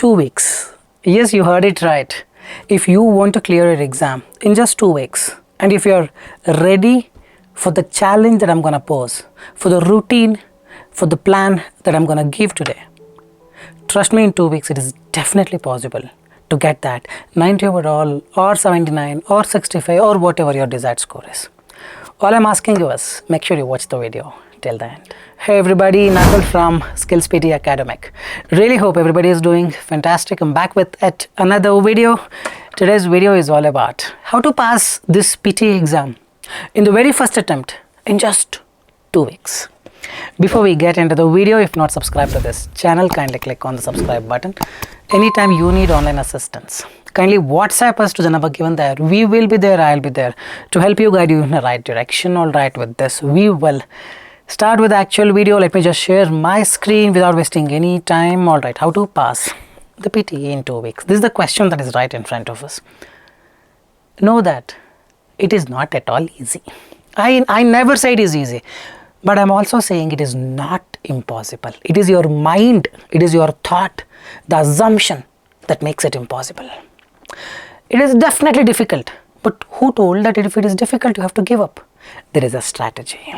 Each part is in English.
2 weeks. Yes, you heard it right. If you want to clear your exam in just 2 weeks, and if you're ready for the challenge that I'm going to pose, for the routine, for the plan that I'm going to give today, trust me, in 2 weeks it is definitely possible to get that 90 overall or 79 or 65 or whatever your desired score is. All I'm asking you is make sure you watch the video till the end. Hey everybody, Nakul from Skills PTE Academic. Really hope everybody is doing fantastic. I'm back with yet another video. Today's video is all about how to pass this PTE exam in the very first attempt in just 2 weeks. Before we get into the video, if not subscribed to this channel, kindly click on the subscribe button. Anytime you need online assistance, kindly WhatsApp us to the number given there. We will be there, I'll be there to help you, guide you in the right direction. All right, with this we will start with the actual video. Let me just share my screen without wasting any time. All right, how to pass the PTE in 2 weeks. This is the question that is right in front of us. Know that it is not at all easy. I never say it is easy, but I'm also saying it is not impossible. It is your mind, it is your thought, the assumption that makes it impossible. It is definitely difficult, but who told that if it is difficult you have to give up? There is a strategy,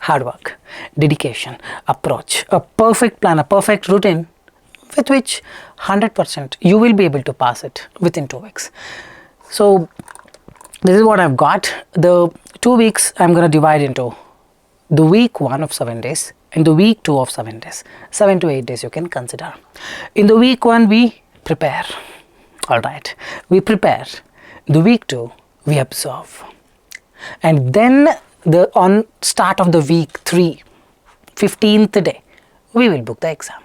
hard work, dedication, approach, a perfect plan, a perfect routine with which 100% you will be able to pass it within 2 weeks. So this is what I've got. The 2 weeks I'm going to divide into the week 1 of 7 days and the week 2 of 7 days. 7 to 8 days you can consider. In the week 1 we prepare. Alright, we prepare. The week 2 we observe. And then on start of the week 3, 15th day, we will book the exam.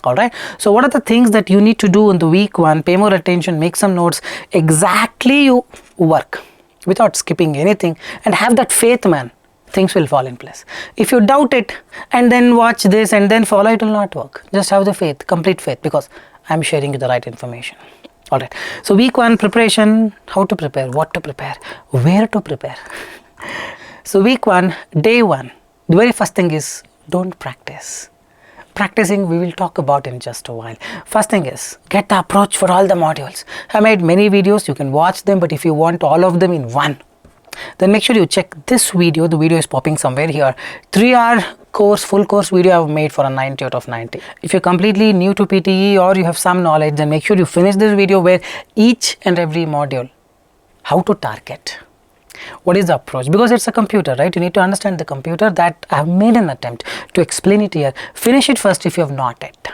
Alright, so what are the things that you need to do in the week 1? Pay more attention, make some notes, exactly you work without skipping anything, and have that faith, man. Things will fall in place. If you doubt it and then watch this and then follow, it will not work. Just have the faith, complete faith, because I'm sharing you the right information. Alright, so week 1 preparation, how to prepare, what to prepare, where to prepare. So week 1, day 1, the very first thing is don't practice. Practicing we will talk about in just a while. First thing is get the approach for all the modules. I made many videos, you can watch them, but if you want all of them in one, then make sure you check this video. The video is popping somewhere here. 3-hour course, full course video I've made for a 90 out of 90. If you're completely new to PTE or you have some knowledge, then make sure you finish this video where each and every module, how to target, what is the approach, because it's a computer, right? You need to understand the computer. That I have made an attempt to explain it here. Finish it first if you have not yet.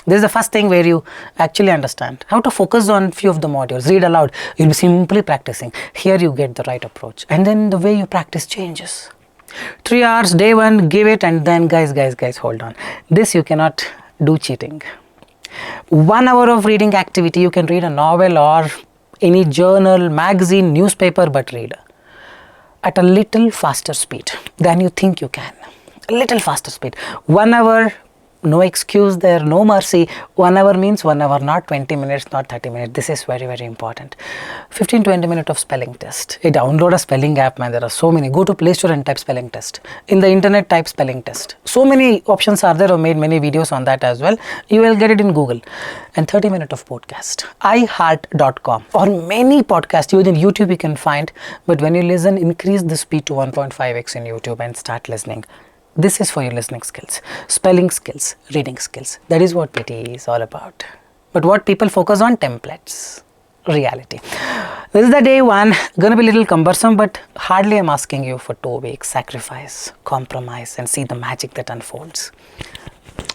This is the first thing where you actually understand how to focus on few of the modules. Read aloud, you'll be simply practicing. Here you get the right approach, and then the way you practice changes. 3 hours, day 1, give it, and then guys, hold on. This you cannot do cheating. 1 hour of reading activity, you can read a novel or any journal, magazine, newspaper, but read at a little faster speed than you think you can. A little faster speed. 1 hour, no excuse there, no mercy. 1 hour means 1 hour, not 20 minutes, not 30 minutes. This is very, very important. 15-20 minutes of spelling test. Download a spelling app, man. There are so many. Go to Play Store and type spelling test. In the internet, type spelling test. So many options are there. I've made many videos on that as well. You will get it in Google. And 30 minutes of podcast. iHeart.com or many podcasts. Even in YouTube you can find. But when you listen, increase the speed to 1.5x in YouTube and start listening. This is for your listening skills, spelling skills, reading skills. That is what PTE is all about. But what people focus on, templates, reality. This is the day 1, gonna be a little cumbersome, but hardly I'm asking you for 2 weeks, sacrifice, compromise, and see the magic that unfolds.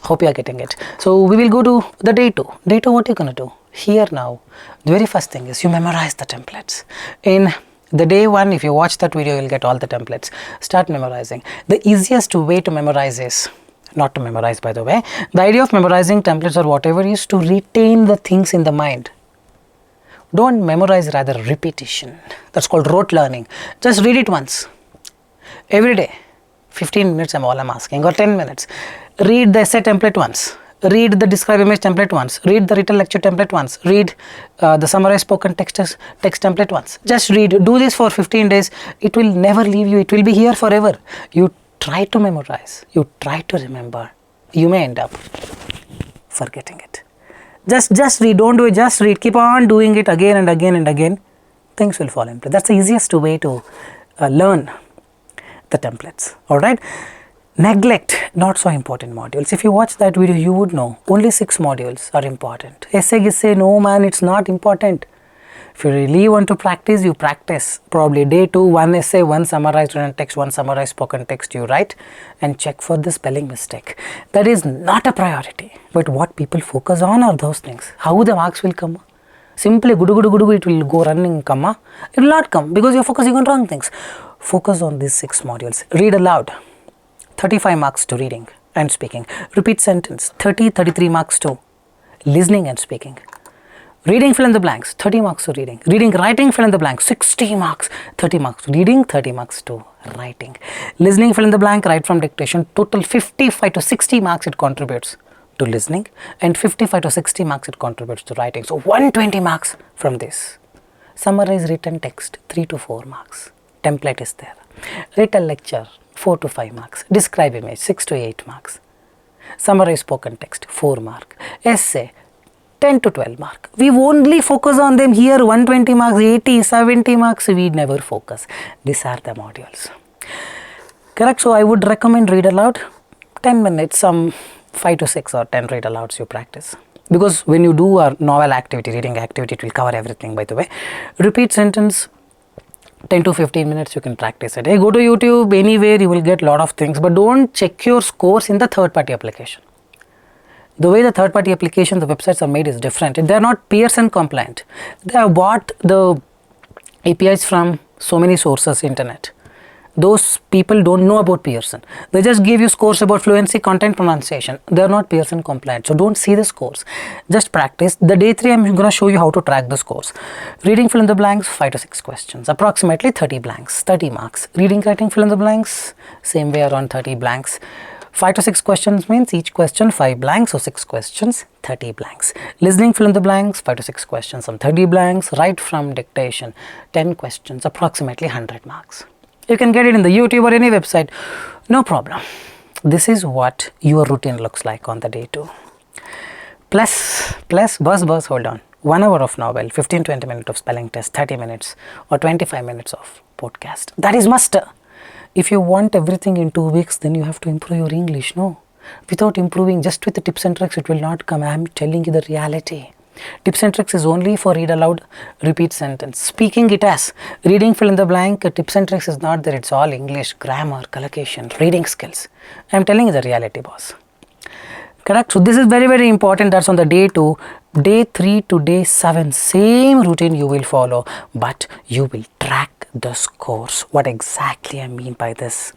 Hope you are getting it. So we will go to the day 2. Day 2, what are you gonna do? Here now, the very first thing is you memorize the templates. In the day 1, if you watch that video, you'll get all the templates. Start memorizing. The easiest way to memorize is, not to memorize by the way, the idea of memorizing templates or whatever is to retain the things in the mind. Don't memorize, rather repetition. That's called rote learning. Just read it once. Every day. 15 minutes I'm asking, or 10 minutes. Read the essay template once. Read the describe image template once. Read the written lecture template once. Read the summarized spoken text template once. Just read. Do this for 15 days. It will never leave you. It will be here forever. You try to memorize. You try to remember. You may end up forgetting it. Just read, don't do it, just read, keep on doing it again and again and again, things will fall in place. That's the easiest way to learn the templates. Alright, neglect not so important modules. If you watch that video, you would know only 6 modules are important. Essay, no man, it's not important. If you really want to practice, you practice. Probably day 2, 1 essay, 1 summarized written text, 1 summarized spoken text you write, and check for the spelling mistake. That is not a priority, but what people focus on are those things. How the marks will come? Simply gudu gudu gudu, it will go running, comma. It will not come because you are focusing on wrong things. Focus on these 6 modules. Read aloud, 35 marks to reading and speaking. Repeat sentence, 33 marks to listening and speaking. Reading, fill in the blanks, 30 marks to reading. Reading, writing, fill in the blanks, 60 marks, 30 marks to reading, 30 marks to writing. Listening, fill in the blank, write from dictation, total 55 to 60 marks it contributes to listening, and 55 to 60 marks it contributes to writing. So 120 marks from this. Summarize written text, 3 to 4 marks. Template is there. Write a lecture, 4 to 5 marks. Describe image, 6 to 8 marks. Summarize spoken text, 4 mark. Essay, 10 to 12 mark. We only focus on them here, 120 marks, 80, 70 marks, we never focus. These are the modules. Correct? So I would recommend read aloud, 10 minutes, some 5 to 6 or 10 read alouds you practice. Because when you do a novel activity, reading activity, it will cover everything, by the way. Repeat sentence, 10 to 15 minutes you can practice it. Hey, go to YouTube, anywhere you will get a lot of things, but don't check your scores in the third party application. The way the third party applications, the websites are made is different. They are not Pearson compliant. They have bought the APIs from so many sources, internet. Those people don't know about Pearson. They just give you scores about fluency, content, pronunciation. They are not Pearson compliant. So don't see the scores. Just practice. The day 3 I'm going to show you how to track the scores. Reading, fill in the blanks, 5 to 6 questions. Approximately 30 blanks, 30 marks. Reading, writing, fill in the blanks, same way around 30 blanks. 5 to 6 questions means each question 5 blanks, so 6 questions, 30 blanks. Listening, fill in the blanks, 5 to 6 questions, some 30 blanks. Write from dictation, 10 questions, approximately 100 marks. You can get it in the YouTube or any website, no problem. This is what your routine looks like on the day 2. Plus, bus, hold on. 1 hour of novel, 15-20 minutes of spelling test, 30 minutes or 25 minutes of podcast. That is must. If you want everything in 2 weeks, then you have to improve your English, no? Without improving, just with the tips and tricks, it will not come. I am telling you the reality. Tips and tricks is only for read aloud, repeat sentence. Speaking it as. Reading, fill in the blank, tips and tricks is not there. It's all English, grammar, collocation, reading skills. I am telling you the reality, boss. Correct? So this is very, very important. That's on the day 2. Day 3 to day 7, same routine you will follow, but you will track the scores. What exactly I mean by this?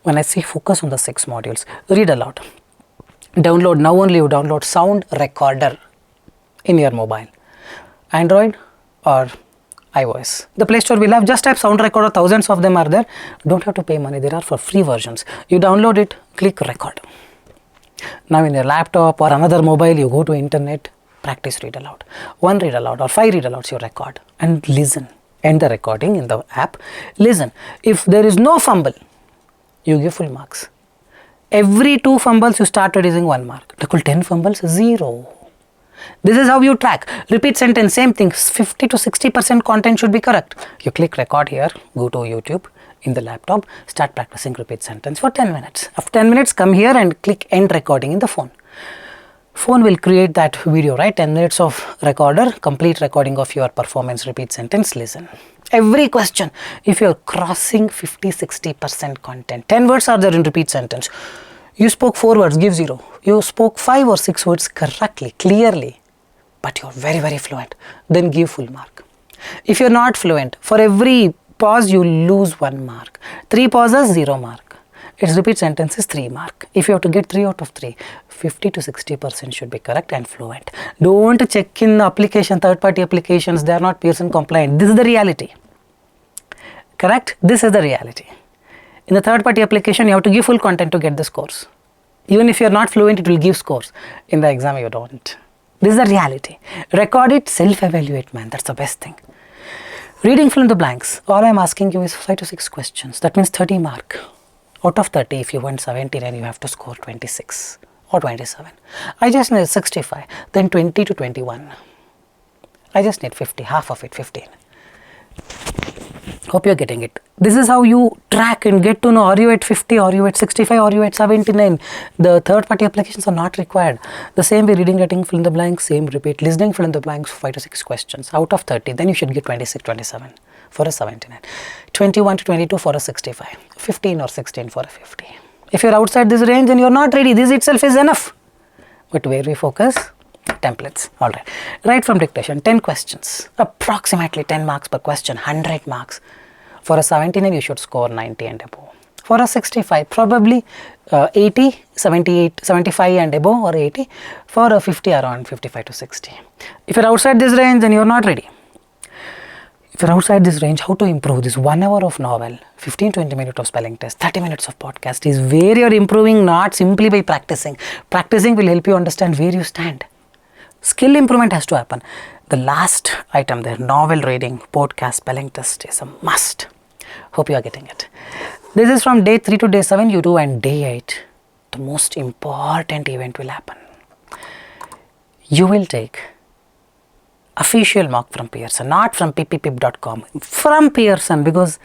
When I say focus on the 6 modules, read aloud. Download, now only you download sound recorder in your mobile, Android or iOS. The Play Store will have, just type sound recorder, thousands of them are there. Don't have to pay money, there are for free versions. You download it, click record. Now in your laptop or another mobile, you go to internet, practice read aloud. 1 read aloud or 5 read alouds you record and listen. End the recording in the app, listen. If there is no fumble, you give full marks. Every 2 fumbles you start reducing 1 mark. Equal 10 fumbles, 0. This is how you track. Repeat sentence, same thing. 50 to 60% content should be correct. You click record here, go to YouTube in the laptop, start practicing repeat sentence for 10 minutes. After 10 minutes, come here and click end recording in the phone. Phone will create that video, right? 10 minutes of recorder, complete recording of your performance, repeat sentence, listen. Every question, if you are crossing 50-60% content, 10 words are there in repeat sentence. You spoke 4 words, give 0. You spoke 5 or 6 words correctly, clearly, but you are very, very fluent, then give full mark. If you are not fluent, for every pause you lose 1 mark. 3 pauses, 0 mark. Its repeat sentence is 3 mark. If you have to get 3 out of 3, 50 to 60% should be correct and fluent. Don't check in application, third party applications, they are not Pearson compliant. This is the reality. Correct? This is the reality. In the third party application, you have to give full content to get the scores. Even if you are not fluent, it will give scores. In the exam, you don't. This is the reality. Record it, self-evaluate, man. That's the best thing. Reading, fill in the blanks. All I am asking you is 5 to 6 questions. That means 30 mark. Out of 30, if you want 70, then you have to score 26. or 27. I just need 65, then 20 to 21. I just need 50, half of it, 15. Hope you're getting it. This is how you track and get to know, are you at 50, are you at 65, are you at 79. The third party applications are not required. The same way, reading, writing, fill in the blanks, same repeat, listening, fill in the blanks, 5 to 6 questions out of 30. Then you should get 26, 27 for a 79, 21 to 22 for a 65, 15 or 16 for a 50. If you're outside this range and you're not ready, this itself is enough. But where we focus? Templates. Alright. Write from dictation, 10 questions, approximately 10 marks per question, 100 marks. For a 79, you should score 90 and above. For a 65, probably 80, 78, 75 and above, or 80. For a 50, around 55 to 60. If you're outside this range and you're not ready, if you're outside this range, how to improve this 1 hour of novel, 15-20 minutes of spelling test, 30 minutes of podcast is where you're improving, not simply by practicing. Practicing will help you understand where you stand. Skill improvement has to happen. The last item there, novel reading, podcast, spelling test is a must. Hope you are getting it. This is from day 3 to day 7 you do, and day 8, the most important event will happen. You will take official mock from Pearson, not from pppip.com, from Pearson, because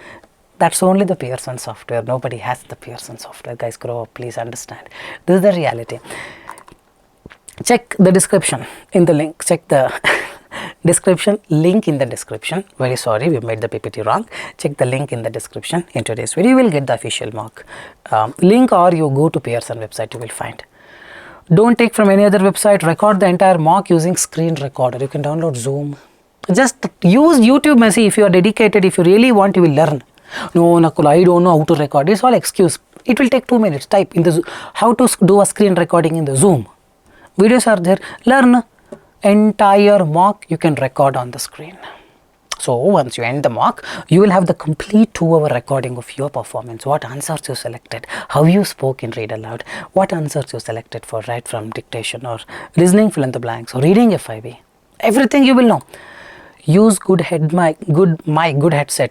that's only the Pearson software. Nobody has the Pearson software. Guys, grow up, please understand. This is the reality. Check the description in the link. Check the description, link in the description. Very sorry, we made the PPT wrong. Check the link in the description in today's video. You will get the official mock link, or you go to Pearson website, you will find. Don't take from any other website. Record the entire mock using screen recorder. You can download Zoom. Just use YouTube, Messi. If you are dedicated, if you really want, you will learn. No, Nakul, I don't know how to record. It's all excuse. It will take 2 minutes. Type in the how to do a screen recording in the Zoom. Videos are there. Learn entire mock. You can record on the screen. So once you end the mock, you will have the complete 2-hour recording of your performance, what answers you selected, how you spoke in read aloud, what answers you selected for write from dictation, or listening fill in the blanks, or reading FIB. Everything you will know. Use good headset,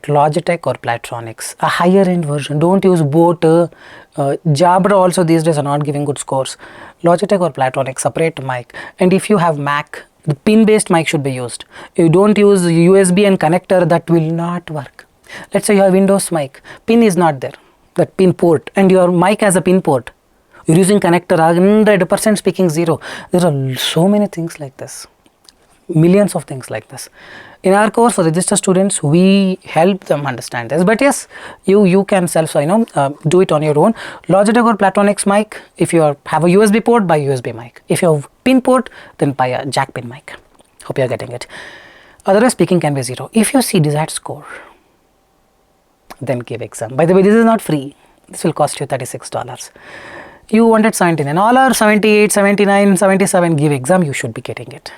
Logitech or Platronics, a higher end version. Don't use both. Jabra also these days are not giving good scores. Logitech or Platronics, separate mic. And if you have Mac, the pin based mic should be used. You don't use USB and connector, that will not work. Let's say you have Windows mic, pin is not there, that pin port, and your mic has a pin port. You're using connector, 100% speaking 0. There are so many things like this. Millions of things like this. In our course for registered students, we help them understand this. But yes, you can self do it on your own. Logitech or Platronics mic. If you have a USB port, buy USB mic. If you have pin port, then buy a jack pin mic. Hope you are getting it. Otherwise, speaking can be 0. If you see desired score, then give exam. By the way, this is not free. This will cost you $36. You wanted 79. All are 78, 79, 77. Give exam. You should be getting it.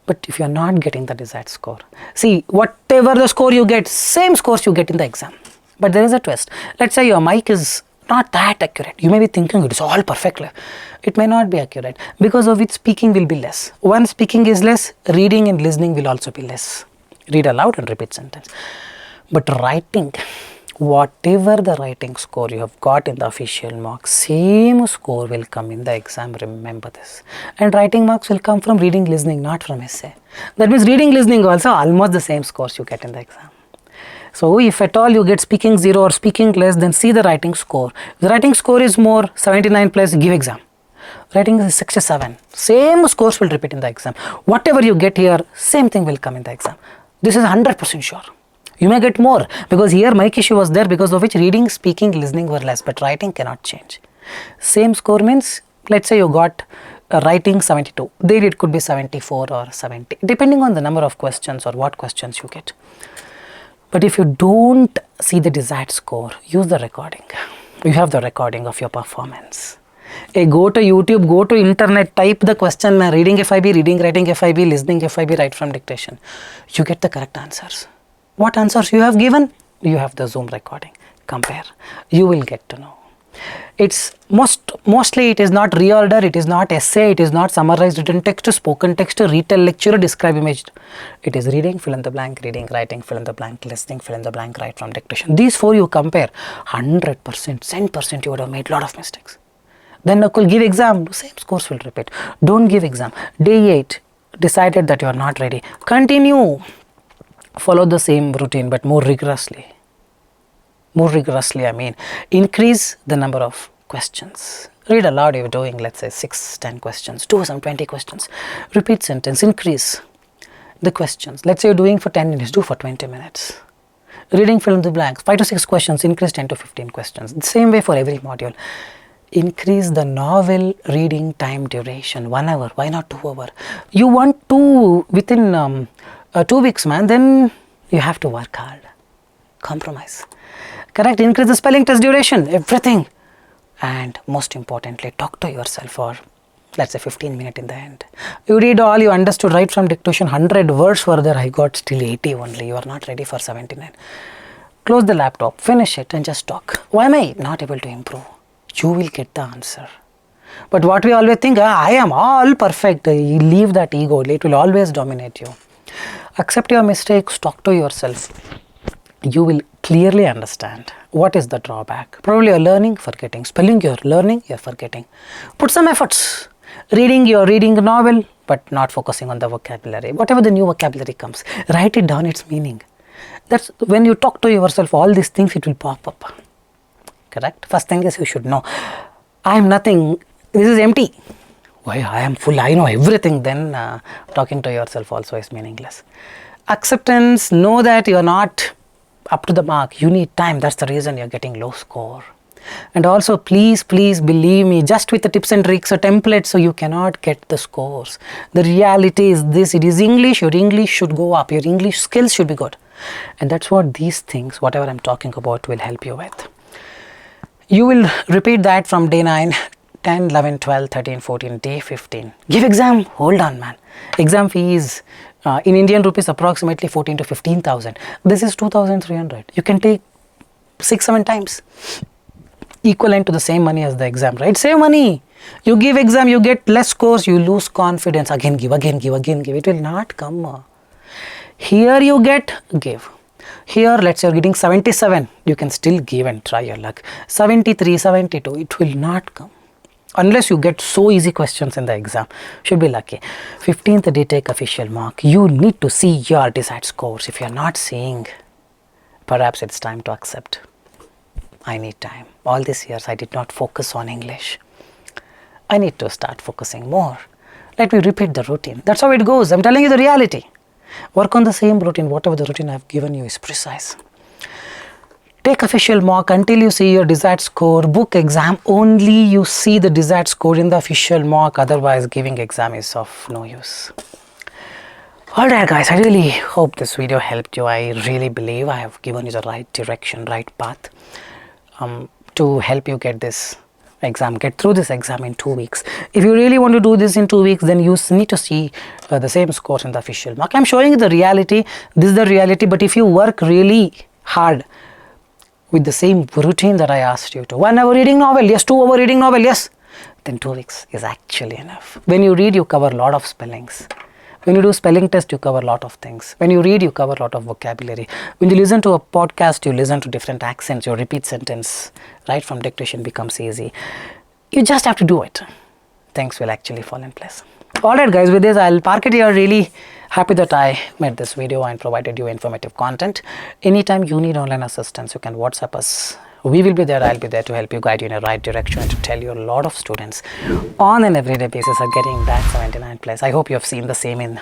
But if you are not getting the desired score, see, whatever the score you get, same scores you get in the exam. But there is a twist. Let's say your mic is not that accurate. You may be thinking it is all perfect. It may not be accurate, because of which speaking will be less. Once speaking is less, reading and listening will also be less. Read aloud and repeat sentence. But writing, whatever the writing score you have got in the official mark, same score will come in the exam. Remember this. And writing marks will come from reading, listening, not from essay. That means reading, listening also almost the same scores you get in the exam. So if at all you get speaking 0 or speaking less, then see the writing score. The writing score is more, 79 plus, give exam. Writing is 67. Same scores will repeat in the exam. Whatever you get here, same thing will come in the exam. This is 100% sure. You may get more, because here mic issue was there, because of which reading, speaking, listening were less, but writing cannot change. Same score means, let's say you got writing 72. There it could be 74 or 70, depending on the number of questions or what questions you get. But if you don't see the desired score, use the recording. You have the recording of your performance. Go to YouTube, go to internet, type the question, reading FIB, reading, writing FIB, listening FIB, write from dictation. You get the correct answers. What answers you have given? You have the Zoom recording. Compare. You will get to know. It's mostly it is not reorder, it is not essay, it is not summarized written text, spoken text, retell lecture, describe image. It is reading, fill in the blank, reading, writing, fill in the blank, listening, fill in the blank, write from dictation. These 4 you compare, 100%, 10% you would have made a lot of mistakes. Then Nakul, give exam, the same scores will repeat. Don't give exam. Day 8, decided that you are not ready. Continue. Follow the same routine but more rigorously. More rigorously, I mean, increase the number of questions. Read aloud, you're doing, let's say, 6-10 questions. Do some 20 questions. Repeat sentence, increase the questions. Let's say you're doing for 10 minutes, do for 20 minutes. Reading fill in the blanks, 5 to 6 questions, increase 10 to 15 questions. The same way for every module. Increase the novel reading time duration, 1 hour, why not 2 hours? You want to within 2 weeks, man, then you have to work hard. Compromise. Correct, increase the spelling test duration, everything. And most importantly, talk to yourself for, let's say, 15 minutes in the end. You read all, you understood right from dictation, 100 words further, I got still 80 only. You are not ready for 79. Close the laptop, finish it and just talk. Why am I not able to improve? You will get the answer. But what we always think, I am all perfect. You leave that ego, it will always dominate you. Accept your mistakes, talk to yourself. You will clearly understand what is the drawback. Probably you're learning, forgetting. Spelling, you're learning, you're forgetting. Put some efforts. Reading, you're reading a novel, but not focusing on the vocabulary. Whatever the new vocabulary comes, write it down, its meaning. That's when you talk to yourself, all these things, it will pop up. Correct? First thing is you should know, I am nothing, this is empty. Why I am full, I know everything, then talking to yourself also is meaningless. Acceptance, know that you are not up to the mark, you need time, that's the reason you are getting low score. And also please believe me, just with the tips and tricks or templates, so you cannot get the scores. The reality is this, it is English, your English should go up, your English skills should be good. And that's what these things, whatever I am talking about, will help you with. You will repeat that from day 9, 10, 11, 12, 13, 14, day 15. Give exam, hold on man. Exam fee is in Indian rupees approximately 14 to 15,000. This is 2,300. You can take 6-7 times. Equivalent to the same money as the exam, right? Save money. You give exam, you get less scores, you lose confidence. Again give. It will not come. Here you get, give. Here, let's say you're getting 77, you can still give and try your luck. 73, 72, it will not come. Unless you get so easy questions in the exam, should be lucky. 15th day, take official mark. You need to see your desired scores. If you're not seeing, perhaps it's time to accept. I need time. All these years I did not focus on English. I need to start focusing more. Let me repeat the routine. That's how it goes. I'm telling you the reality. Work on the same routine. Whatever the routine I've given you is precise. Take official mock until you see your desired score. Book exam, only you see the desired score in the official mock. Otherwise, giving exam is of no use. Alright guys, I really hope this video helped you. I really believe I have given you the right direction, right path to help you get this exam, get through this exam in 2 weeks. If you really want to do this in 2 weeks, then you need to see the same scores in the official mark. I'm showing you the reality. This is the reality. But if you work really hard with the same routine that I asked you to, 1 hour reading novel, yes, 2 hour reading novel, yes, then 2 weeks is actually enough. When you read, you cover a lot of spellings. When you do spelling test, you cover a lot of things. When you read, you cover a lot of vocabulary. When you listen to a podcast, you listen to different accents, your repeat sentence, right from dictation becomes easy. You just have to do it. Things will actually fall in place. Alright guys, with this I'll park it here. Really happy that I made this video and provided you informative content. Anytime you need online assistance, you can WhatsApp us. We will be there, I'll be there to help you, guide you in the right direction, and to tell you a lot of students on an everyday basis are getting that 79 plus. I hope you have seen the same in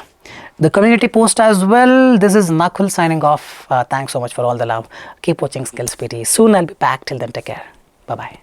the community post as well. This is Nakul signing off. Thanks so much for all the love. Keep watching Skills PT. Soon I'll be back. Till then, take care. Bye-bye.